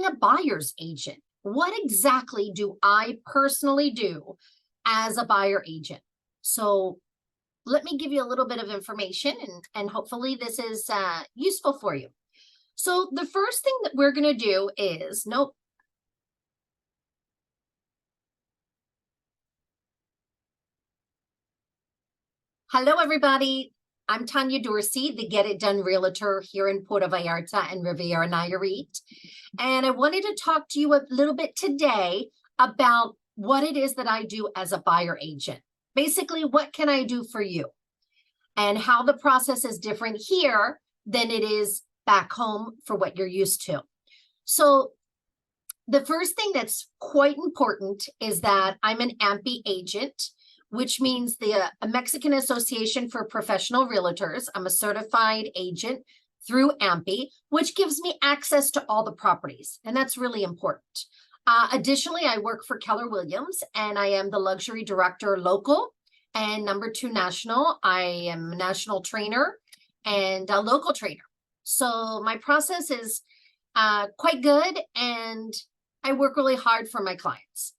a buyer's agent. What exactly do I personally do as a buyer agent? So let me give you a little bit of information, and hopefully this is useful for you. So the first thing that we're going to do is, nope. Hello, everybody. I'm Tanya Dorsey, the Get It Done Realtor here in Puerto Vallarta and Riviera Nayarit. And I wanted to talk to you a little bit today about what it is that I do as a buyer agent. Basically, what can I do for you? And how the process is different here than it is back home for what you're used to. So the first thing that's quite important is that I'm an AMPI agent, which means the Mexican Association for Professional Realtors. I'm a certified agent through AMPI, which gives me access to all the properties, and that's really important. Additionally, I work for Keller Williams, and I am the luxury director local and number 2 national. I am a national trainer and a local trainer. So my process is quite good, and I work really hard for my clients.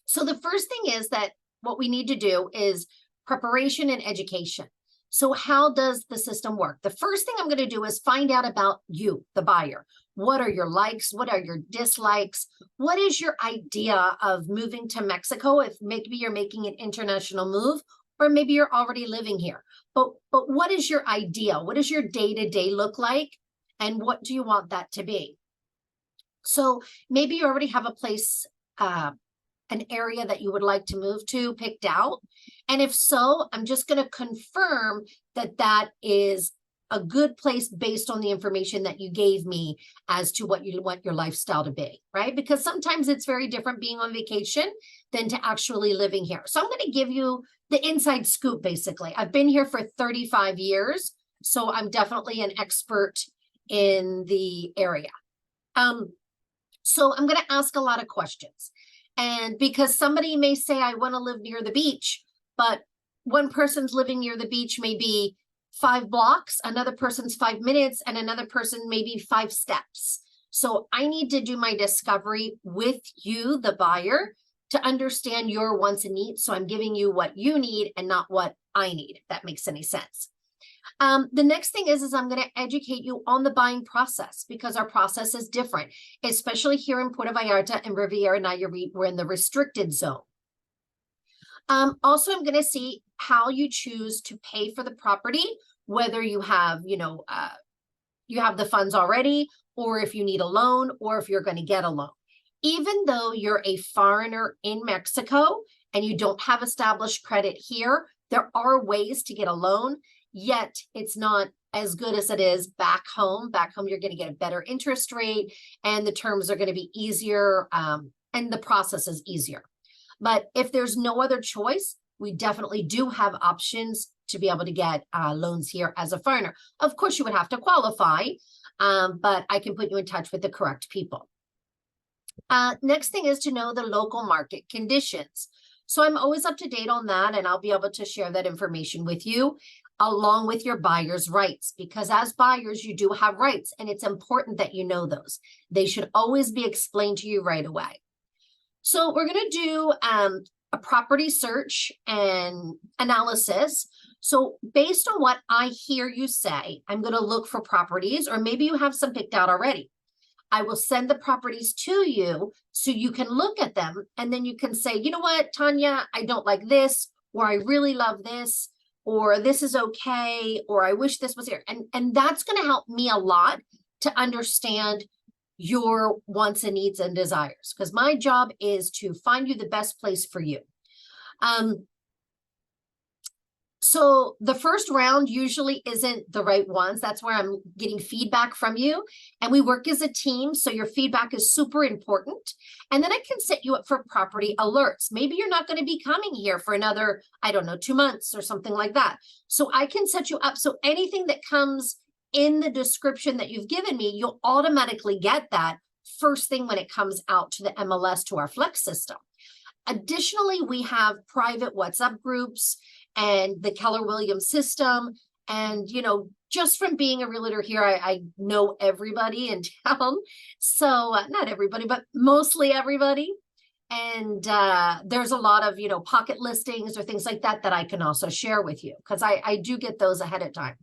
So the first thing is that what we need to do is preparation and education. So how does the system work? The first thing I'm going to do is find out about you, the buyer. What are your likes? What are your dislikes? What is your idea of moving to Mexico? If maybe you're making an international move, or maybe you're already living here. But what is your idea? What does your day-to-day look like? And what do you want that to be? So maybe you already have a place, an area that you would like to move to picked out. And if so, I'm just going to confirm that that is a good place based on the information that you gave me as to what you want your lifestyle to be, right? Because sometimes it's very different being on vacation than to actually living here. So I'm going to give you the inside scoop, basically. I've been here for 35 years, so I'm definitely an expert in the area. So I'm going to ask a lot of questions. And because somebody may say, I want to live near the beach, but one person's living near the beach may be 5 blocks, another person's 5 minutes, and another person maybe 5 steps. So I need to do my discovery with you, the buyer, to understand your wants and needs. So I'm giving you what you need and not what I need, if that makes any sense. The next thing is I'm going to educate you on the buying process, because our process is different, especially here in Puerto Vallarta and Riviera Nayarit. We're in the restricted zone. Also, I'm going to see how you choose to pay for the property, whether you have, you have the funds already, or if you need a loan, or if you're going to get a loan. Even though you're a foreigner in Mexico and you don't have established credit here, there are ways to get a loan. Yet it's not as good as it is back home. Back home, you're going to get a better interest rate, and the terms are going to be easier, and the process is easier. But if there's no other choice, we definitely do have options to be able to get loans here as a foreigner. Of course, you would have to qualify, but I can put you in touch with the correct people. Next thing is to know the local market conditions. So I'm always up to date on that, and I'll be able to share that information with you, along with your buyer's rights, because as buyers, you do have rights, and it's important that you know those. They should always be explained to you right away. So we're going to do a property search and analysis. So based on what I hear you say, I'm going to look for properties, or maybe you have some picked out already. I will send the properties to you so you can look at them, and then you can say, you know what, Tanya, I don't like this, or I really love this, or this is okay, or I wish this was here. And that's going to help me a lot to understand your wants and needs and desires, because my job is to find you the best place for you. So the first round usually isn't the right ones. That's where I'm getting feedback from you, and we work as a team. So your feedback is super important. And then I can set you up for property alerts. Maybe you're not going to be coming here for another, I don't know, 2 months or something like that. So I can set you up. So anything that comes in the description that you've given me, you'll automatically get that first thing when it comes out to the MLS, to our Flex system. Additionally, we have private WhatsApp groups and the Keller Williams system And, just from being a realtor here, I know everybody in town. So not everybody, but mostly everybody. And there's a lot of, pocket listings or things like that that I can also share with you because I do get those ahead of time.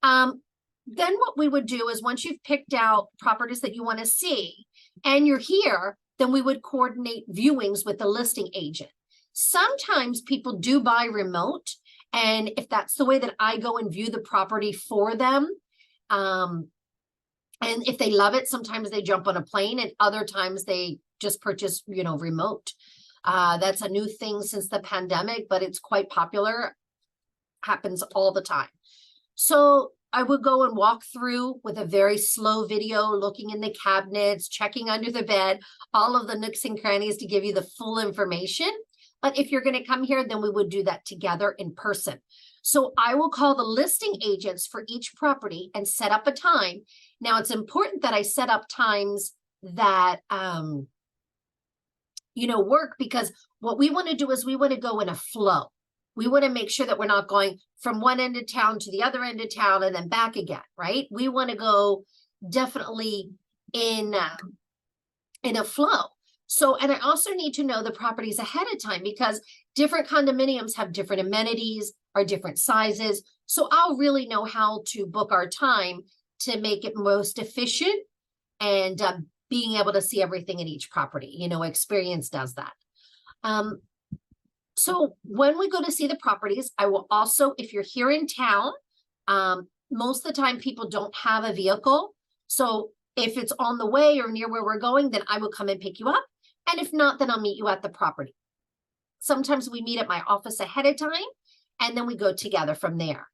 Then what we would do is once you've picked out properties that you want to see and you're here, then we would coordinate viewings with the listing agent. Sometimes people do buy remote. And if that's the way that I go and view the property for them, and if they love it, sometimes they jump on a plane and other times they just purchase, remote. That's a new thing since the pandemic, but it's quite popular. Happens all the time. So I would go and walk through with a very slow video, looking in the cabinets, checking under the bed, all of the nooks and crannies to give you the full information. But if you're going to come here, then we would do that together in person. So I will call the listing agents for each property and set up a time. Now, it's important that I set up times that, work, because what we want to do is we want to go in a flow. We want to make sure that we're not going from one end of town to the other end of town and then back again, right? We want to go definitely in a flow. So, and I also need to know the properties ahead of time because different condominiums have different amenities, are different sizes. So I'll really know how to book our time to make it most efficient and being able to see everything in each property. Experience does that. So when we go to see the properties, I will also, if you're here in town, most of the time people don't have a vehicle. So if it's on the way or near where we're going, then I will come and pick you up. And if not, then I'll meet you at the property. Sometimes we meet at my office ahead of time, and then we go together from there.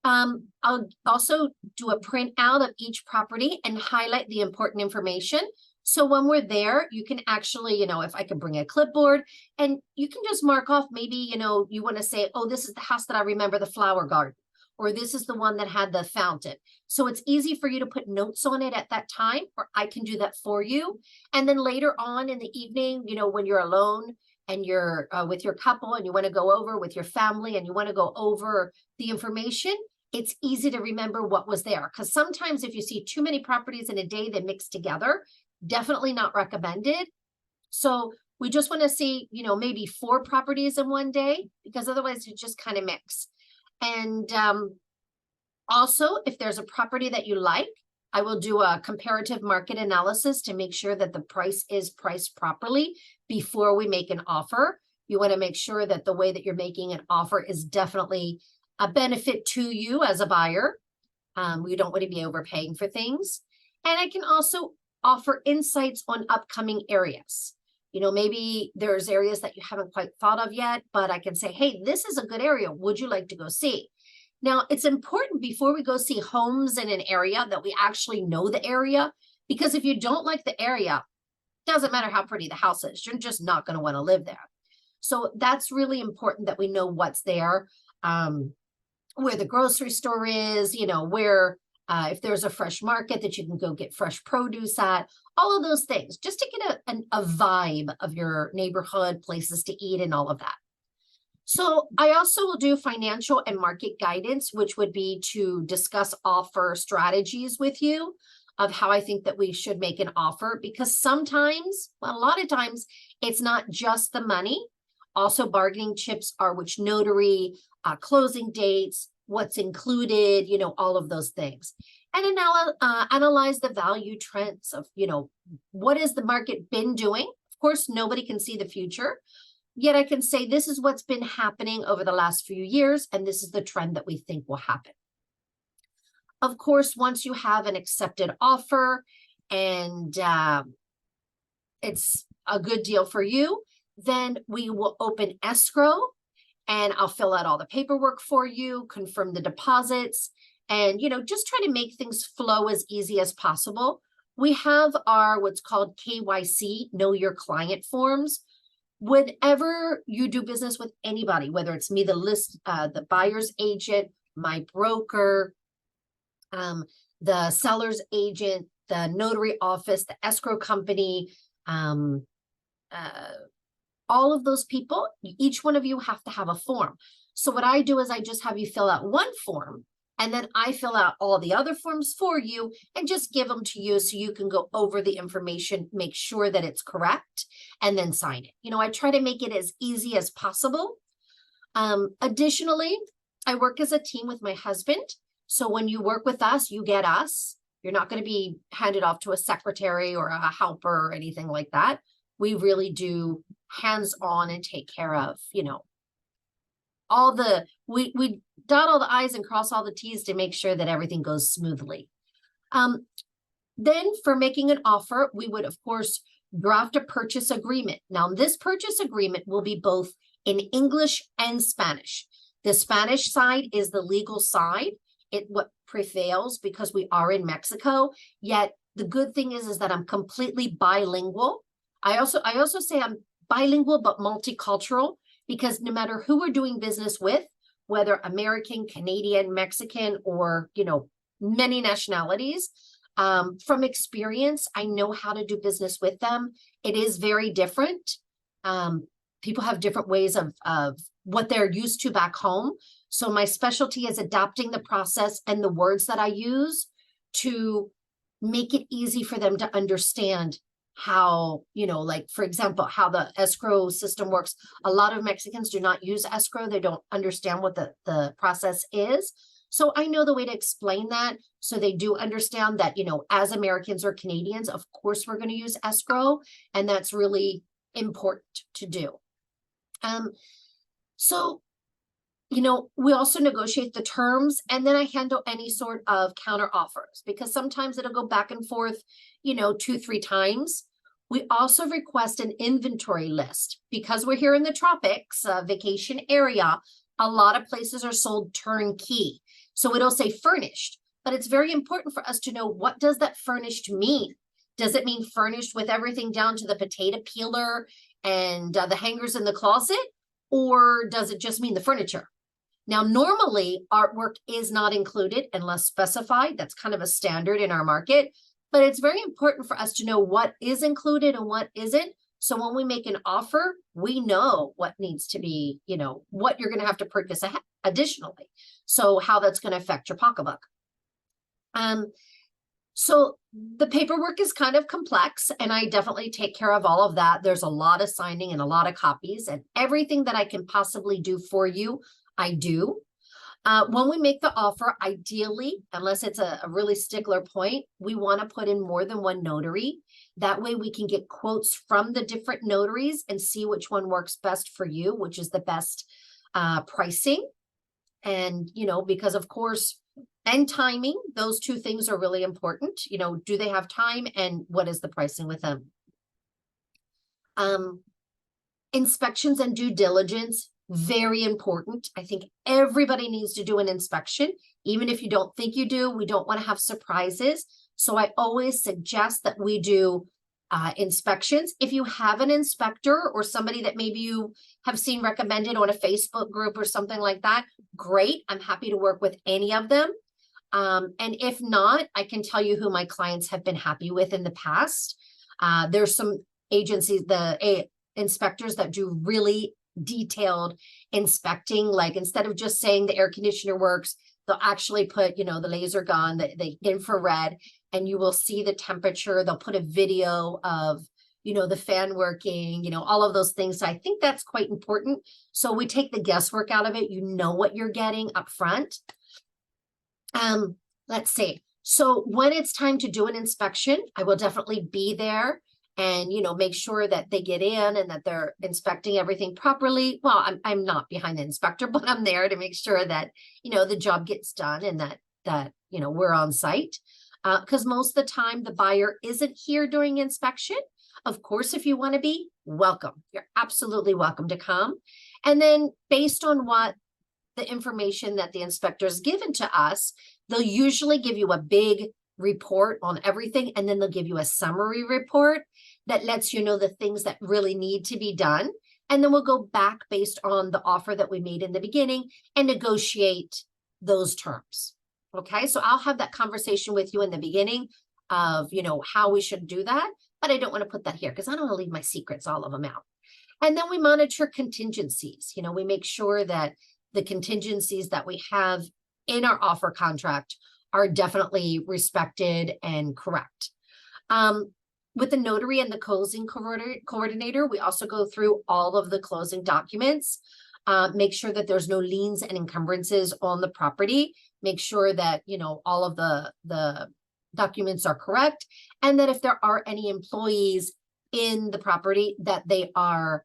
I'll also do a printout of each property and highlight the important information. So when we're there, you can actually, if I can bring a clipboard and you can just mark off, maybe, you want to say, oh, this is the house that I remember the flower garden, or this is the one that had the fountain. So it's easy for you to put notes on it at that time, or I can do that for you. And then later on in the evening, when you're alone and you're with your couple and you want to go over with your family and you want to go over the information, it's easy to remember what was there. Because sometimes if you see too many properties in a day that mix together, definitely not recommended. So we just want to see, maybe 4 properties in one day, because otherwise you just kind of mix. And also, if there's a property that you like, I will do a comparative market analysis to make sure that the price is priced properly before we make an offer. You want to make sure that the way that you're making an offer is definitely a benefit to you as a buyer. We don't want to be overpaying for things. And I can also offer insights on upcoming areas. Maybe there's areas that you haven't quite thought of yet, but I can say, hey, this is a good area. Would you like to go see? Now, it's important before we go see homes in an area that we actually know the area, because if you don't like the area, it doesn't matter how pretty the house is, you're just not going to want to live there. So that's really important that we know what's there, where the grocery store is, where if there's a fresh market that you can go get fresh produce at, all of those things, just to get a vibe of your neighborhood, places to eat and all of that. So I also will do financial and market guidance, which would be to discuss offer strategies with you of how I think that we should make an offer, because sometimes, well, a lot of times it's not just the money. Also bargaining chips are which notary, closing dates, what's included, all of those things. And analyze the value trends of, what has the market been doing? Of course, nobody can see the future. Yet I can say this is what's been happening over the last few years, and this is the trend that we think will happen. Of course, once you have an accepted offer and it's a good deal for you, then we will open escrow and I'll fill out all the paperwork for you, confirm the deposits, and, just try to make things flow as easy as possible. We have our what's called KYC, Know Your Client forms. Whenever you do business with anybody, whether it's me, the buyer's agent, my broker, the seller's agent, the notary office, the escrow company, all of those people, each one of you have to have a form. So what I do is I just have you fill out one form, And then I fill out all the other forms for you and just give them to you so you can go over the information, make sure that it's correct, and then sign it. I try to make it as easy as possible. Additionally, I work as a team with my husband. So when you work with us, you get us. You're not going to be handed off to a secretary or a helper or anything like that. We really do hands-on and take care of, we dot all the I's and cross all the T's to make sure that everything goes smoothly. Then for making an offer, we would, of course, draft a purchase agreement. Now, this purchase agreement will be both in English and Spanish. The Spanish side is the legal side. What prevails because we are in Mexico. Yet the good thing is that I'm completely bilingual. I also say I'm bilingual but multicultural, because no matter who we're doing business with, whether American, Canadian, Mexican, or many nationalities, from experience, I know how to do business with them. It is very different. People have different ways of what they're used to back home. So my specialty is adapting the process and the words that I use to make it easy for them to understand how, like, for example, how the escrow system works. A lot of Mexicans do not use escrow. They don't understand what the process is. So I know the way to explain that. So they do understand that, as Americans or Canadians, of course, we're going to use escrow. And that's really important to do. So we also negotiate the terms, and then I handle any sort of counter offers, because sometimes it'll go back and forth, 2-3 times. We also request an inventory list because we're here in the tropics, vacation area. A lot of places are sold turnkey. So it'll say furnished, but it's very important for us to know, what does that furnished mean? Does it mean furnished with everything down to the potato peeler and the hangers in the closet? Or does it just mean the furniture? Now, normally artwork is not included unless specified. That's kind of a standard in our market, but it's very important for us to know what is included and what isn't. So when we make an offer, we know what needs to be, what you're going to have to purchase additionally. So how that's going to affect your pocketbook. So the paperwork is kind of complex, and I definitely take care of all of that. There's a lot of signing and a lot of copies, and everything that I can possibly do for you, I do. When we make the offer, ideally, unless it's a really stickler point, we want to put in more than one notary. That way we can get quotes from the different notaries and see which one works best for you, which is the best pricing. And, because of course, and timing, those two things are really important. Do they have time, and what is the pricing with them? Inspections and due diligence, very important. I think everybody needs to do an inspection. Even if you don't think you do, we don't want to have surprises. So I always suggest that we do inspections. If you have an inspector or somebody that maybe you have seen recommended on a Facebook group or something like that, great. I'm happy to work with any of them. And if not, I can tell you who my clients have been happy with in the past. There's some agencies, inspectors that do really detailed inspecting. Like, instead of just saying the air conditioner works, they'll actually put, the laser gun, the infrared, and you will see the temperature. They'll put a video of, the fan working, all of those things. So I think that's quite important. So we take the guesswork out of it. You know what you're getting up front. Let's see. So when it's time to do an inspection, I will definitely be there and, make sure that they get in and that they're inspecting everything properly. Well, I'm not behind the inspector, but I'm there to make sure that, the job gets done and that we're on site. Because most of the time the buyer isn't here during inspection. Of course, if you want to be, welcome. You're absolutely welcome to come. And then based on what the information that the inspector's given to us, they'll usually give you a big report on everything, and then they'll give you a summary report that lets you know the things that really need to be done. And then we'll go back based on the offer that we made in the beginning and negotiate those terms. Okay, so I'll have that conversation with you in the beginning of, how we should do that, but I don't want to put that here because I don't want to leave my secrets, all of them, out. And then we monitor contingencies. We make sure that the contingencies that we have in our offer contract are definitely respected and correct. With the notary and the closing coordinator, we also go through all of the closing documents, make sure that there's no liens and encumbrances on the property, make sure that, you know, all of the documents are correct, and that if there are any employees in the property, that they are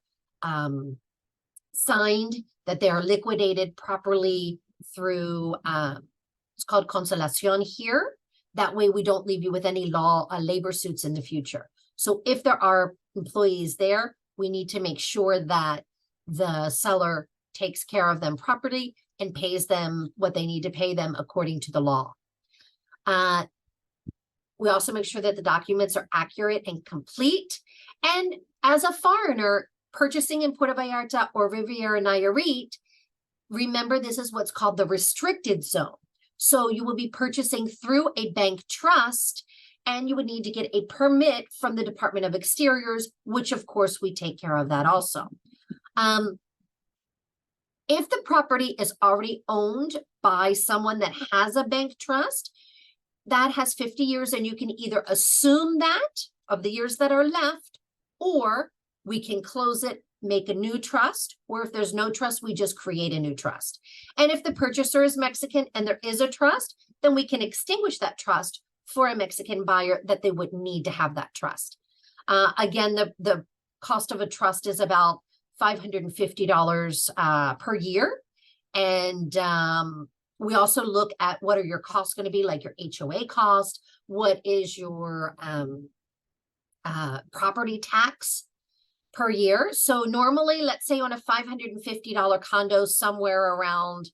signed, that they are liquidated properly through, it's called conciliación here. That way we don't leave you with any labor suits in the future. So if there are employees there, we need to make sure that the seller takes care of them properly and pays them what they need to pay them according to the law. We also make sure that the documents are accurate and complete. And as a foreigner purchasing in Puerto Vallarta or Riviera Nayarit, remember this is what's called the restricted zone. So you will be purchasing through a bank trust, and you would need to get a permit from the Department of Exteriors, which of course we take care of that also. If the property is already owned by someone that has a bank trust, that has 50 years, and you can either assume that of the years that are left, or we can close it, make a new trust, or if there's no trust, we just create a new trust. And if the purchaser is Mexican and there is a trust, then we can extinguish that trust for a Mexican buyer that they would need to have that trust. Again, the cost of a trust is about $550 per year. And we also look at what are your costs going to be, like your HOA cost, what is your property tax per year. So normally, let's say on a $550 condo, somewhere around,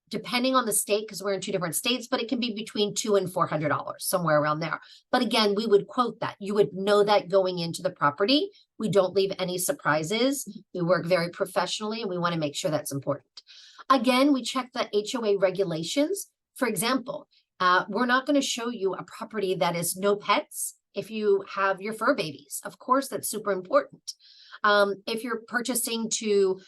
depending on the state, because we're in 2 different states, but it can be between $200 and $400, somewhere around there. But again, we would quote that. You would know that going into the property. We don't leave any surprises. We work very professionally, and we want to make sure that's important. Again, we check the HOA regulations. For example, we're not going to show you a property that is no pets if you have your fur babies. Of course, that's super important. If you're purchasing to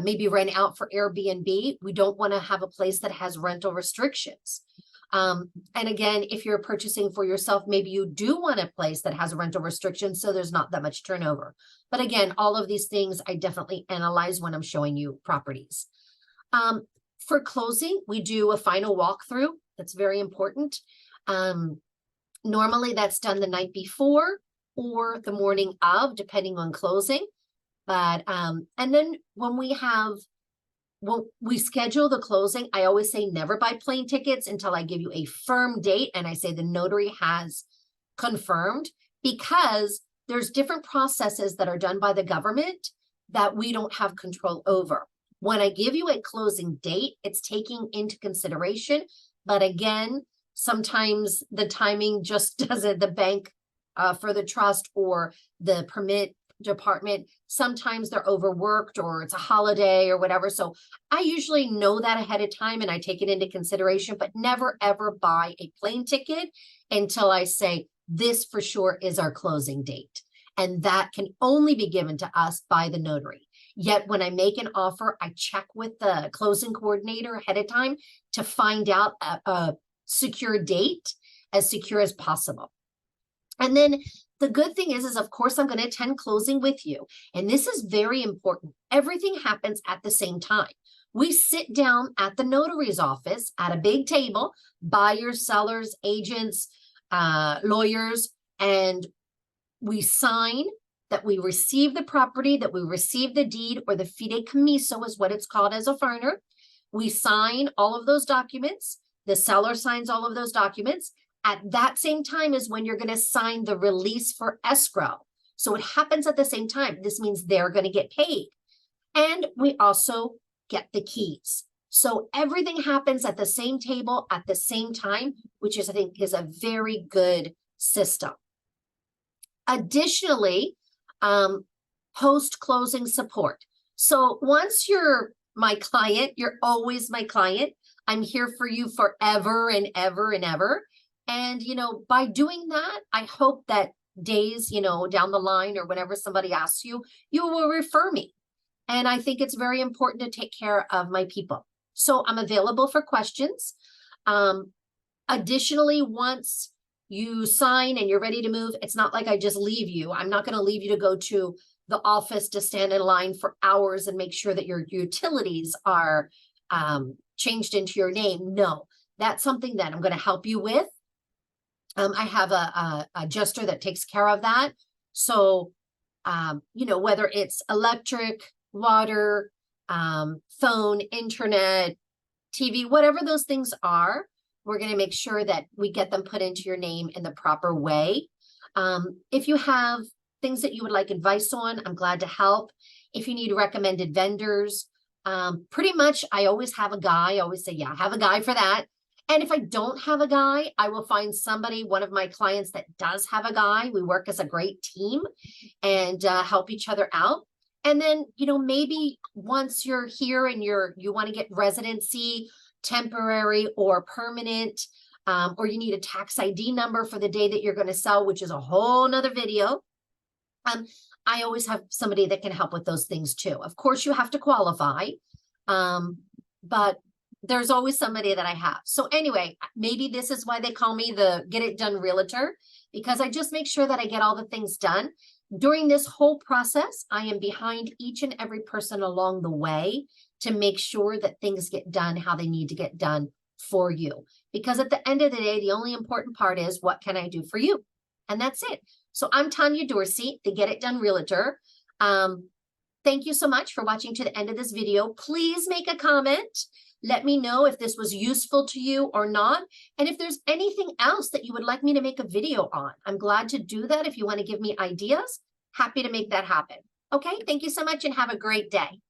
maybe rent out for Airbnb, we don't want to have a place that has rental restrictions. And again, if you're purchasing for yourself, maybe you do want a place that has a rental restriction, so there's not that much turnover. But again, all of these things I definitely analyze when I'm showing you properties. For closing, we do a final walkthrough. That's very important. Normally that's done the night before or the morning of, depending on closing. But, and then when we schedule the closing, I always say never buy plane tickets until I give you a firm date. And I say the notary has confirmed, because there's different processes that are done by the government that we don't have control over. When I give you a closing date, it's taking into consideration. But again, sometimes the timing just doesn't, the bank for the trust or the permit department, sometimes they're overworked or it's a holiday or whatever. So I usually know that ahead of time and I take it into consideration, but never ever buy a plane ticket until I say this for sure is our closing date. And that can only be given to us by the notary. Yet when I make an offer, I check with the closing coordinator ahead of time to find out a secure date, as secure as possible. And then the good thing is of course, I'm going to attend closing with you. And this is very important. Everything happens at the same time. We sit down at the notary's office at a big table, buyers, sellers, agents, lawyers, and we sign that we receive the property, that we receive the deed, or the fideicomiso is what it's called as a foreigner. We sign all of those documents. The seller signs all of those documents. At that same time is when you're going to sign the release for escrow. So it happens at the same time. This means they're going to get paid. And we also get the keys. So everything happens at the same table at the same time, which is, I think, is a very good system. Additionally, post-closing support. So once you're my client, you're always my client. I'm here for you forever and ever and ever. And, you know, by doing that, I hope that days, you know, down the line or whenever somebody asks you, you will refer me. And I think it's very important to take care of my people. So I'm available for questions. Additionally, once you sign and you're ready to move, it's not like I just leave you. I'm not going to leave you to go to the office to stand in line for hours and make sure that your utilities are changed into your name. No, that's something that I'm going to help you with. I have a adjuster that takes care of that. So, you know, whether it's electric, water, phone, internet, TV, whatever those things are, we're going to make sure that we get them put into your name in the proper way. If you have things that you would like advice on, I'm glad to help. If you need recommended vendors, pretty much I always have a guy. I always say, yeah, I have a guy for that. And if I don't have a guy, I will find somebody, one of my clients that does have a guy. We work as a great team and help each other out. And then, you know, maybe once you're here and you want to get residency, temporary or permanent, or you need a tax ID number for the day that you're going to sell, which is a whole nother video. I always have somebody that can help with those things too. Of course, you have to qualify, but there's always somebody that I have. So anyway, maybe this is why they call me the Get It Done Realtor, because I just make sure that I get all the things done. During this whole process, I am behind each and every person along the way to make sure that things get done how they need to get done for you. Because at the end of the day, the only important part is, what can I do for you? And that's it. So I'm Tanya Dorsey, the Get It Done Realtor. Thank you so much for watching to the end of this video. Please make a comment. Let me know if this was useful to you or not. And if there's anything else that you would like me to make a video on, I'm glad to do that. If you want to give me ideas, happy to make that happen. Okay, thank you so much and have a great day.